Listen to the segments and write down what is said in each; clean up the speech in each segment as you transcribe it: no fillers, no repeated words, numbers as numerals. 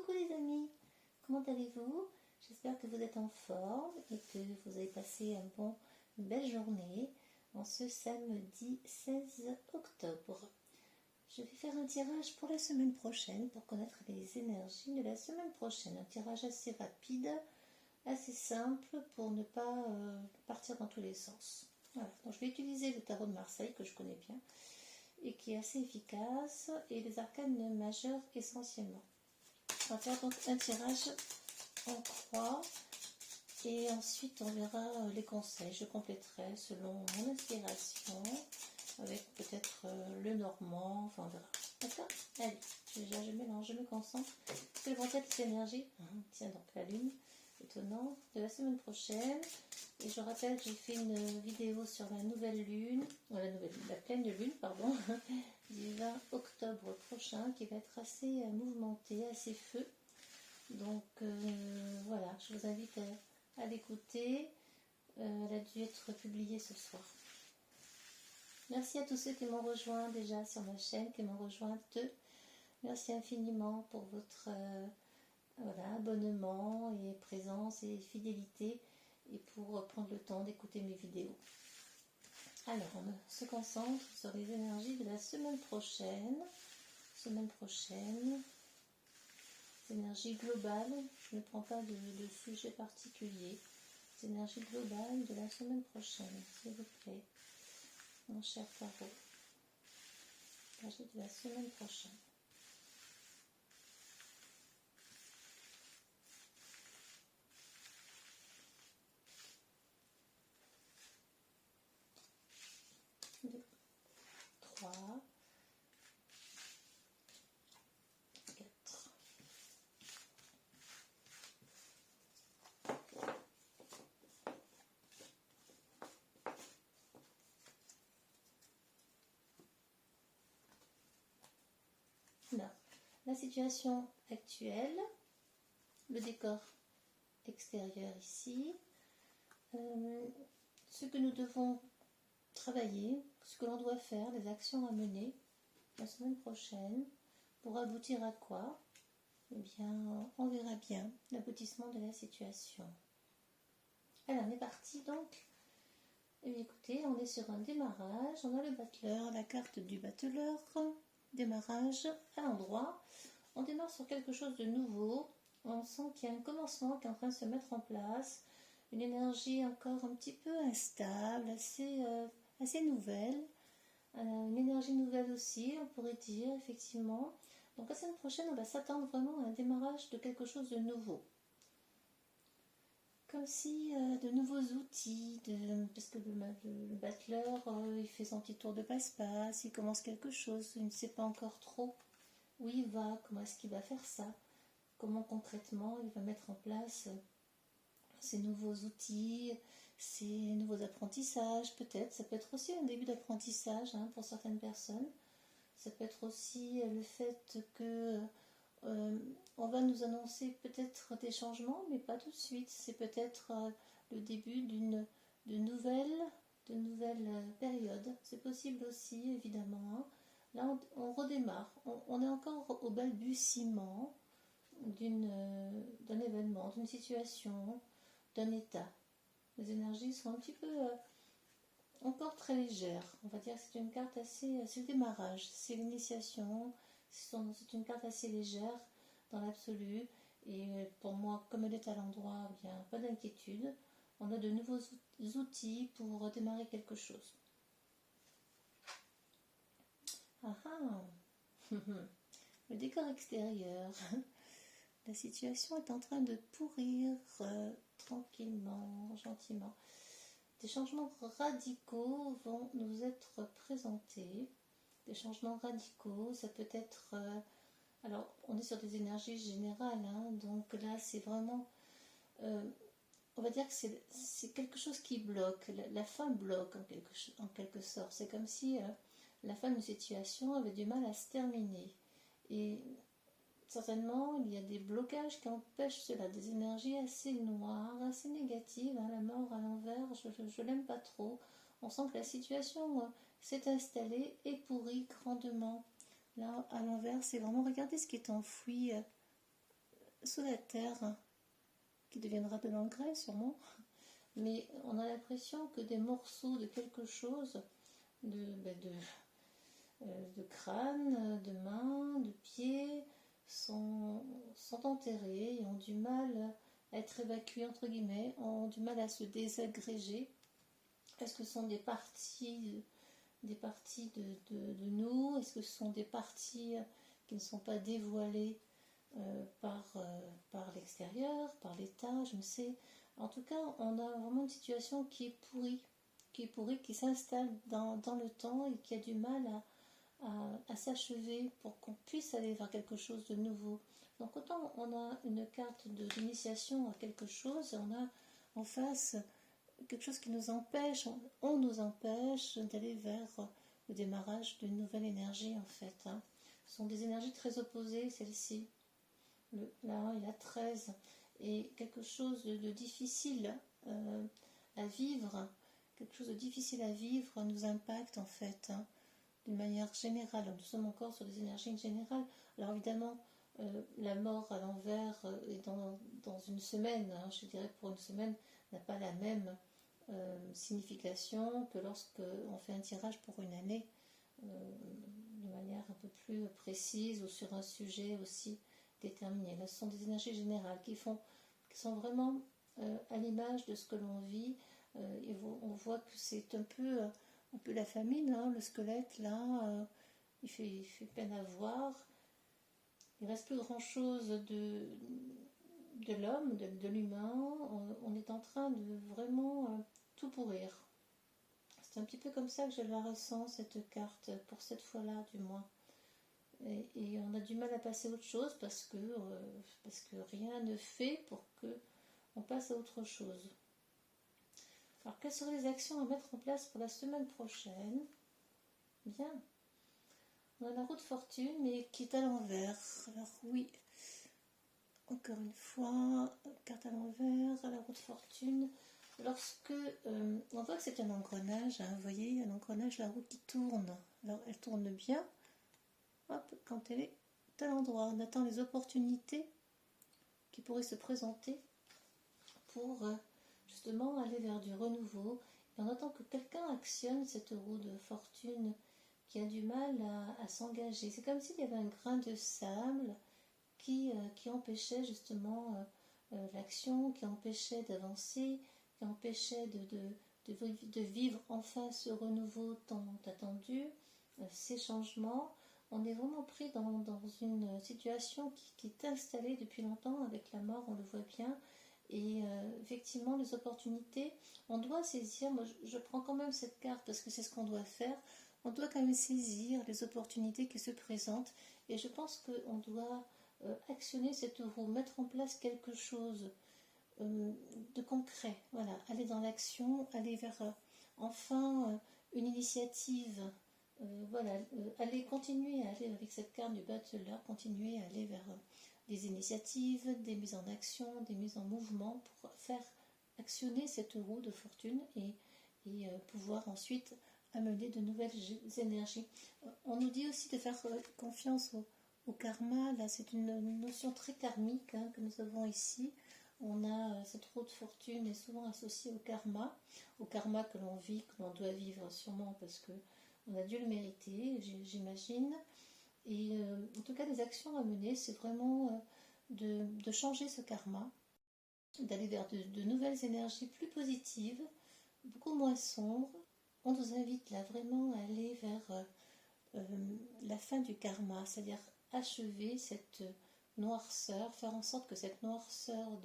Coucou les amis, comment allez-vous? J'espère que vous êtes en forme et que vous avez passé une belle journée en ce samedi 16 octobre. Je vais faire un tirage pour la semaine prochaine pour connaître les énergies de la semaine prochaine. Un tirage assez rapide, assez simple pour ne pas partir dans tous les sens. Voilà. Donc je vais utiliser le tarot de Marseille que je connais bien et qui est assez efficace et les arcanes majeurs essentiellement. On va faire donc un tirage en croix et ensuite on verra les conseils. Je compléterai selon mon inspiration avec peut-être le normand, enfin on verra. D'accord? Allez, déjà je mélange, je me concentre. Quelles vont être les énergies? Tiens donc la lune, étonnant, de la semaine prochaine. Et je rappelle que j'ai fait une vidéo sur la nouvelle lune, la pleine lune, pardon, du 20 octobre prochain, qui va être assez mouvementée, assez feu. Donc voilà, je vous invite à l'écouter. Elle a dû être publiée ce soir. Merci à tous ceux qui m'ont rejoint déjà sur ma chaîne, qui m'ont rejointe. Merci infiniment pour votre abonnement et présence et fidélité et pour prendre le temps d'écouter mes vidéos. Alors, on se concentre sur les énergies de la semaine prochaine. Énergie globale, je ne prends pas de sujet particulier. Énergie globale de la semaine prochaine, s'il vous plaît. Mon cher tarot. Énergie de la semaine prochaine. Deux, 3, 4. Alors, la situation actuelle, le décor extérieur ici, ce que nous devons travailler, ce que l'on doit faire, les actions à mener la semaine prochaine, pour aboutir à quoi? Eh bien, on verra bien l'aboutissement de la situation. Alors, on est parti donc. Et bien, écoutez, on est sur un démarrage. On a le battleur, la carte du battleur. Démarrage à l'endroit. On démarre sur quelque chose de nouveau. On sent qu'il y a un commencement qui est en train de se mettre en place. Une énergie encore un petit peu instable, assez nouvelle. Une énergie nouvelle aussi, on pourrait dire, effectivement. Donc la semaine prochaine, on va s'attendre vraiment à un démarrage de quelque chose de nouveau. Comme si de nouveaux outils, parce que le battleur, il fait son petit tour de passe-passe, il commence quelque chose, il ne sait pas encore trop où il va, comment est-ce qu'il va faire ça, comment concrètement il va mettre en place ces nouveaux outils, ces nouveaux apprentissages, peut-être. Ça peut être aussi un début d'apprentissage pour certaines personnes. Ça peut être aussi le fait que on va nous annoncer peut-être des changements, mais pas tout de suite. C'est peut-être le début de nouvelle période. C'est possible aussi, évidemment. Là, on redémarre. On est encore au balbutiement d'un événement, d'une situation, d'un état. Les énergies sont un petit peu encore très légères. On va dire que c'est une carte c'est le démarrage, c'est l'initiation. C'est une carte assez légère dans l'absolu. Et pour moi, comme elle est à l'endroit, bien pas d'inquiétude. On a de nouveaux outils pour démarrer quelque chose. Ah ah. Le décor extérieur. La situation est en train de pourrir tranquillement, gentiment. Des changements radicaux vont nous être présentés. Des changements radicaux, ça peut être... alors, on est sur des énergies générales, donc là, c'est vraiment... on va dire que c'est quelque chose qui bloque. La fin bloque en quelque sorte. C'est comme si la fin d'une situation avait du mal à se terminer. Et certainement, il y a des blocages qui empêchent cela, des énergies assez noires, assez négatives. La mort à l'envers, je l'aime pas trop. On sent que la situation s'est installée et pourrit grandement. Là, à l'envers, c'est vraiment, regardez ce qui est enfoui sous la terre, qui deviendra de l'engrais sûrement, mais on a l'impression que des morceaux de quelque chose, de crâne, de main, de pied, sont enterrés et ont du mal à être évacués, entre guillemets, ont du mal à se désagréger. Est-ce que ce sont des parties de nous? Est-ce que ce sont des parties qui ne sont pas dévoilées par l'extérieur, par l'État, je ne sais. En tout cas, on a vraiment une situation qui est pourrie, qui s'installe dans le temps et qui a du mal à s'achever pour qu'on puisse aller vers quelque chose de nouveau. Donc autant on a une carte d'initiation à quelque chose, et on a en face quelque chose qui nous empêche, on nous empêche d'aller vers le démarrage d'une nouvelle énergie en fait. Hein. Ce sont des énergies très opposées, celles-ci. La 1 et la 13, et quelque chose de difficile à vivre, nous impacte en fait, hein, d'une manière générale. Nous sommes encore sur des énergies générales. Alors évidemment, la mort à l'envers est dans une semaine, hein, je dirais pour une semaine, n'a pas la même signification que lorsqu'on fait un tirage pour une année, de manière un peu plus précise ou sur un sujet aussi déterminé. Là, ce sont des énergies générales qui sont vraiment à l'image de ce que l'on vit. Et on voit que c'est un peu la famine, hein, le squelette là, il fait peine à voir. Il ne reste plus grand chose de l'homme, de l'humain. On est en train de vraiment tout pourrir. C'est un petit peu comme ça que je la ressens, cette carte, pour cette fois-là du moins. Et on a du mal à passer à autre chose parce que rien ne fait pour qu'on passe à autre chose. Alors, quelles seraient les actions à mettre en place pour la semaine prochaine? Bien. On a la roue de fortune, mais qui est à l'envers. Alors oui, encore une fois, carte à l'envers, la roue de fortune. Lorsque on voit que c'est un engrenage, hein, vous voyez, un engrenage, la roue qui tourne. Alors elle tourne bien. Hop, quand elle est à l'endroit, on attend les opportunités qui pourraient se présenter pour justement aller vers du renouveau. Et on attend que quelqu'un actionne cette roue de fortune qui a du mal à s'engager. C'est comme s'il y avait un grain de sable qui empêchait justement l'action, qui empêchait d'avancer, qui empêchait de vivre enfin ce renouveau tant attendu, ces changements. On est vraiment pris dans une situation qui est installée depuis longtemps avec la mort, on le voit bien. Et effectivement, les opportunités, on doit saisir. Moi, je prends quand même cette carte parce que c'est ce qu'on doit faire. On doit quand même saisir les opportunités qui se présentent. Et je pense qu'on doit actionner cette roue, mettre en place quelque chose de concret. Voilà, aller dans l'action, aller vers enfin une initiative. Voilà, continuer à aller avec cette carte du bachelor, continuer à aller vers des initiatives, des mises en action, des mises en mouvement pour faire actionner cette roue de fortune et pouvoir ensuite amener de nouvelles énergies. On nous dit aussi de faire confiance au karma. Là, c'est une notion très karmique, hein, que nous avons ici. On a cette roue de fortune est souvent associée au karma que l'on vit, que l'on doit vivre sûrement parce que on a dû le mériter, j'imagine. Et en tout cas, les actions à mener, c'est vraiment de changer ce karma, d'aller vers de nouvelles énergies plus positives, beaucoup moins sombres. On nous invite là vraiment à aller vers la fin du karma, c'est-à-dire achever cette noirceur, faire en sorte que cette noirceur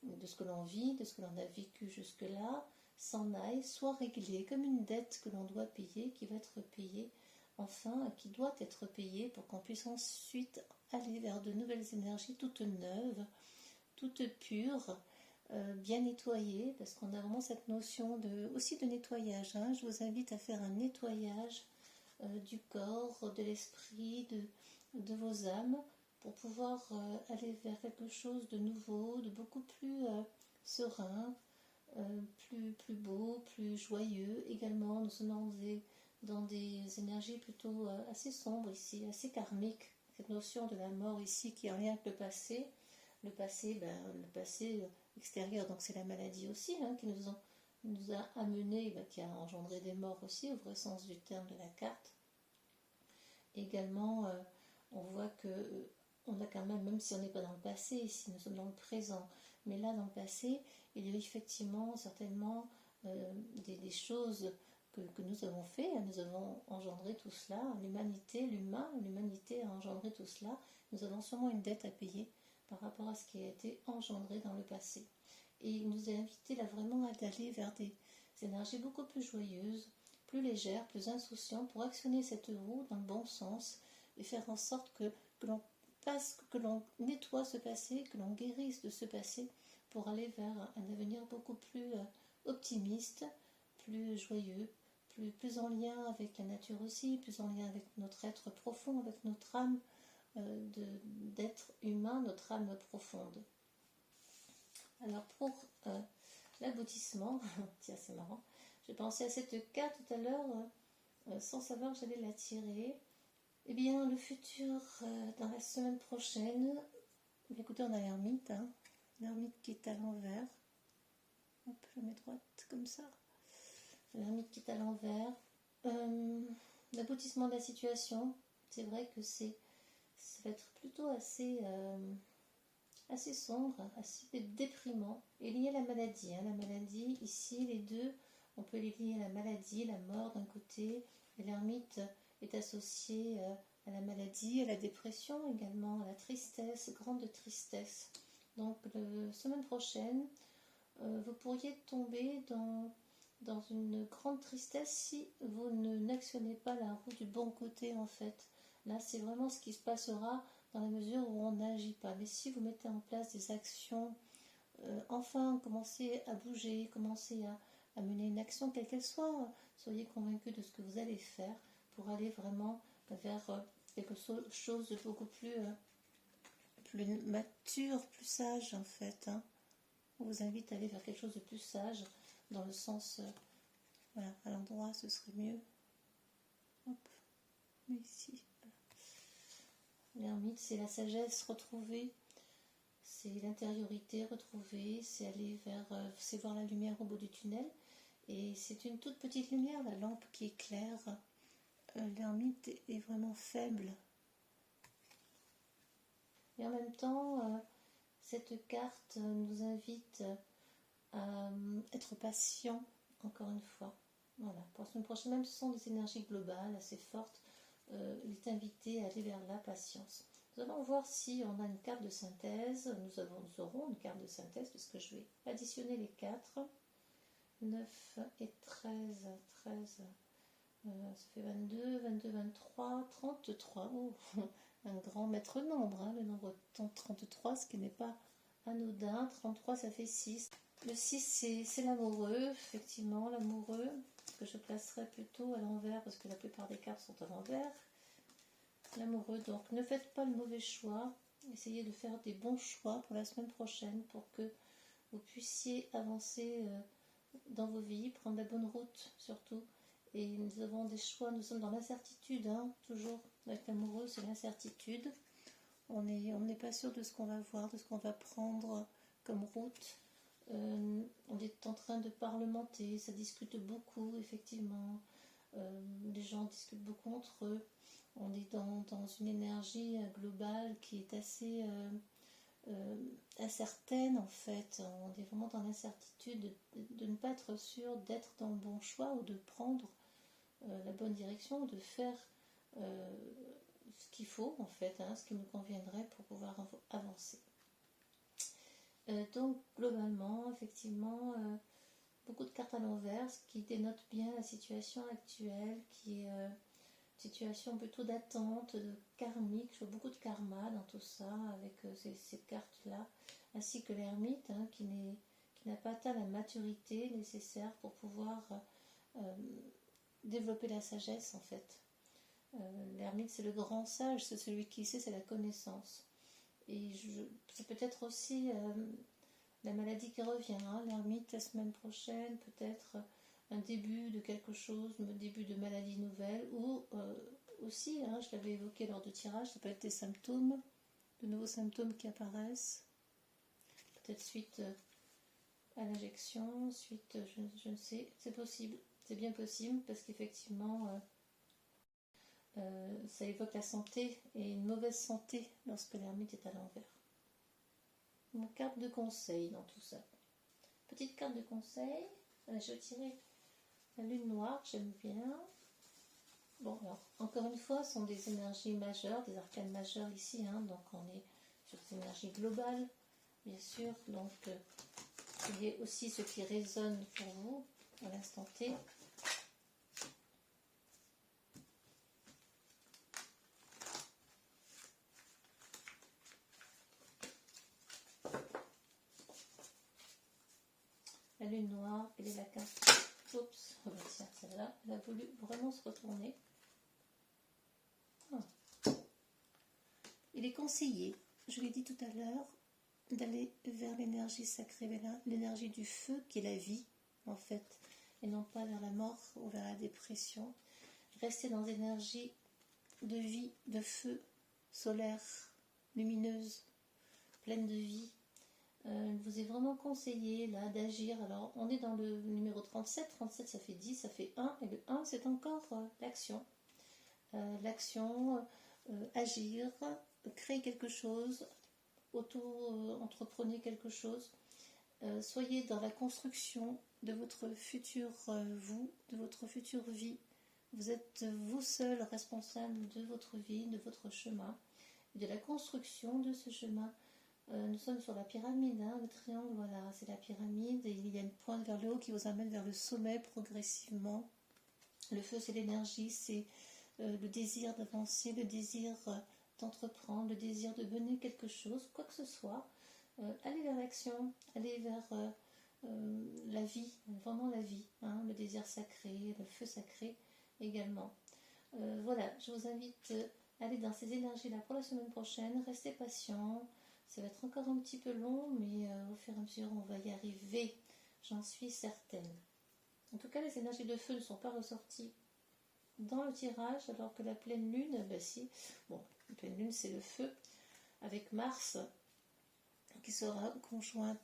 de ce que l'on vit, de ce que l'on a vécu jusque-là, s'en aille, soit réglée comme une dette que l'on doit payer, qui va être payée enfin, qui doit être payée pour qu'on puisse ensuite aller vers de nouvelles énergies toutes neuves, toutes pures, bien nettoyées, parce qu'on a vraiment cette notion aussi de nettoyage. Hein. Je vous invite à faire un nettoyage du corps, de l'esprit, de vos âmes, pour pouvoir aller vers quelque chose de nouveau, de beaucoup plus serein, plus beau, plus joyeux. Également, nous sommes dans des énergies plutôt assez sombres ici, assez karmiques. Cette notion de la mort ici qui est en lien avec le passé. le passé extérieur, donc c'est la maladie aussi, hein, qui nous a amené, qui a engendré des morts aussi, au vrai sens du terme de la carte. Également, on voit que on a quand même si on n'est pas dans le passé, ici nous sommes dans le présent, mais là dans le passé, il y a effectivement certainement des choses que nous avons fait, nous avons engendré tout cela, l'humanité a engendré tout cela, nous avons sûrement une dette à payer par rapport à ce qui a été engendré dans le passé. Et il nous a invités là vraiment à d'aller vers des énergies beaucoup plus joyeuses, plus légères, plus insouciantes, pour actionner cette roue dans le bon sens et faire en sorte que l'on nettoie ce passé, que l'on guérisse de ce passé pour aller vers un avenir beaucoup plus optimiste, plus joyeux, plus en lien avec la nature aussi, plus en lien avec notre être profond, avec notre âme d'être humain, notre âme profonde. Alors pour l'aboutissement, tiens c'est marrant, j'ai pensé à cette carte tout à l'heure sans savoir que j'allais la tirer. Eh bien le futur dans la semaine prochaine, écoutez on a l'ermite, l'ermite qui est à l'envers. Hop, je mets droite comme ça. L'ermite qui est à l'envers. L'aboutissement de la situation, c'est vrai que ça va être plutôt assez sombre, assez déprimant, et lié à la maladie. La maladie, ici, les deux, on peut les lier à la maladie, la mort d'un côté, et l'ermite est associé à la maladie, à la dépression également, à la tristesse, grande tristesse. Donc, la semaine prochaine, vous pourriez tomber dans une grande tristesse si vous n'actionnez pas la roue du bon côté en fait. Là, c'est vraiment ce qui se passera dans la mesure où on n'agit pas. Mais si vous mettez en place des actions, enfin, commencez à bouger, commencez à mener une action, quelle qu'elle soit, soyez convaincus de ce que vous allez faire pour aller vraiment vers quelque chose de beaucoup plus mature, plus sage en fait. On vous invite à aller vers quelque chose de plus sage, dans le sens, voilà, à l'endroit, ce serait mieux. Hop, mais ici. L'ermite, c'est la sagesse retrouvée, c'est l'intériorité retrouvée, c'est aller vers, c'est voir la lumière au bout du tunnel. Et c'est une toute petite lumière, la lampe qui éclaire. L'ermite est vraiment faible. Et en même temps, cette carte nous invite à être patient, encore une fois. Voilà, pour la semaine prochaine, même si ce sont des énergies globales assez fortes, il est invité à aller vers la patience. Nous allons voir si on a une carte de synthèse. Nous aurons une carte de synthèse puisque je vais additionner les 4. 9 et 13. 13, ça fait 22, 22, 23, 33. Oh, un grand maître nombre, le nombre 33, ce qui n'est pas anodin. 33, ça fait 6. Le 6, c'est l'amoureux, effectivement, l'amoureux, que je placerai plutôt à l'envers parce que la plupart des cartes sont à l'envers. L'amoureux, donc ne faites pas le mauvais choix, essayez de faire des bons choix pour la semaine prochaine pour que vous puissiez avancer dans vos vies, prendre la bonne route surtout. Et nous avons des choix, nous sommes dans l'incertitude, toujours avec l'amoureux, c'est l'incertitude. On n'est pas sûr de ce qu'on va voir, de ce qu'on va prendre comme route. On est en train de parlementer, ça discute beaucoup, effectivement. Les gens discutent beaucoup entre eux. On est dans une énergie globale qui est assez incertaine en fait. On est vraiment dans l'incertitude de ne pas être sûr d'être dans le bon choix ou de prendre la bonne direction, de faire ce qu'il faut en fait, ce qui nous conviendrait pour pouvoir avancer. Donc globalement, effectivement, beaucoup de cartes à l'envers, ce qui dénote bien la situation actuelle, qui est une situation plutôt d'attente, de karmique. Je vois beaucoup de karma dans tout ça, avec ces cartes-là, ainsi que l'ermite, qui n'a pas atteint la maturité nécessaire pour pouvoir développer la sagesse, en fait. L'ermite, c'est le grand sage, c'est celui qui sait, c'est la connaissance. Et c'est peut-être aussi la maladie qui revient, l'ermite la semaine prochaine, peut-être un début de quelque chose, un début de maladie nouvelle, ou aussi, je l'avais évoqué lors du tirage, ça peut être des symptômes, de nouveaux symptômes qui apparaissent. peut-être suite à l'injection, suite, je ne sais, c'est possible, c'est bien possible, parce qu'effectivement, ça évoque la santé et une mauvaise santé lorsque l'ermite est à l'envers. Une carte de conseil dans tout ça. Petite carte de conseil, je vais tirer la lune noire, j'aime bien. Bon, alors, encore une fois, ce sont des énergies majeures, des arcanes majeures ici, hein, donc on est sur des énergies globales, bien sûr, donc il y a aussi ce qui résonne pour vous à l'instant T. La lune noire, quelle est la carte? Oups, oh, tiens, celle-là, elle a voulu vraiment se retourner. Ah. Il est conseillé, je l'ai dit tout à l'heure, d'aller vers l'énergie sacrée, l'énergie du feu qui est la vie, en fait, et non pas vers la mort ou vers la dépression. Rester dans l'énergie de vie, de feu, solaire, lumineuse, pleine de vie. Il vous est vraiment conseillé là d'agir. Alors on est dans le numéro 37, 37 ça fait 10, ça fait 1, et le 1 c'est encore l'action. L'action, agir, créer quelque chose, entreprenez quelque chose. Soyez dans la construction de votre futur vous, de votre future vie. Vous êtes vous seul responsable de votre vie, de votre chemin, et de la construction de ce chemin. Nous sommes sur la pyramide, hein, le triangle, voilà, c'est la pyramide, et il y a une pointe vers le haut qui vous amène vers le sommet progressivement. Le feu, c'est l'énergie, c'est le désir d'avancer, le désir d'entreprendre, le désir de mener quelque chose, quoi que ce soit. Allez vers l'action, allez vers la vie, vraiment la vie, hein, le désir sacré, le feu sacré également. Voilà, je vous invite à aller dans ces énergies-là pour la semaine prochaine. Restez patients. Ça va être encore un petit peu long, mais au fur et à mesure, on va y arriver. J'en suis certaine. En tout cas, les énergies de feu ne sont pas ressorties dans le tirage, alors que la pleine lune, ben si. Bon, la pleine lune, c'est le feu, avec Mars, qui sera conjoint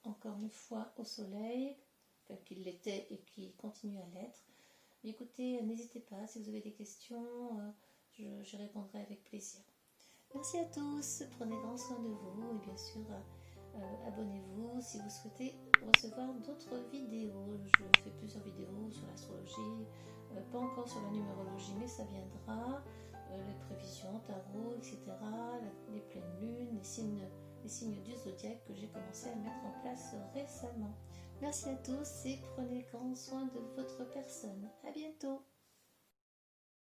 encore une fois au Soleil, enfin, qu'il l'était et qui continue à l'être. Mais écoutez, n'hésitez pas, si vous avez des questions, je répondrai avec plaisir. Merci à tous, prenez grand soin de vous et bien sûr abonnez-vous si vous souhaitez recevoir d'autres vidéos. Je fais plusieurs vidéos sur l'astrologie, pas encore sur la numérologie mais ça viendra, les prévisions, tarot, etc., les pleines lunes, les signes du zodiaque que j'ai commencé à mettre en place récemment. Merci à tous et prenez grand soin de votre personne. À bientôt.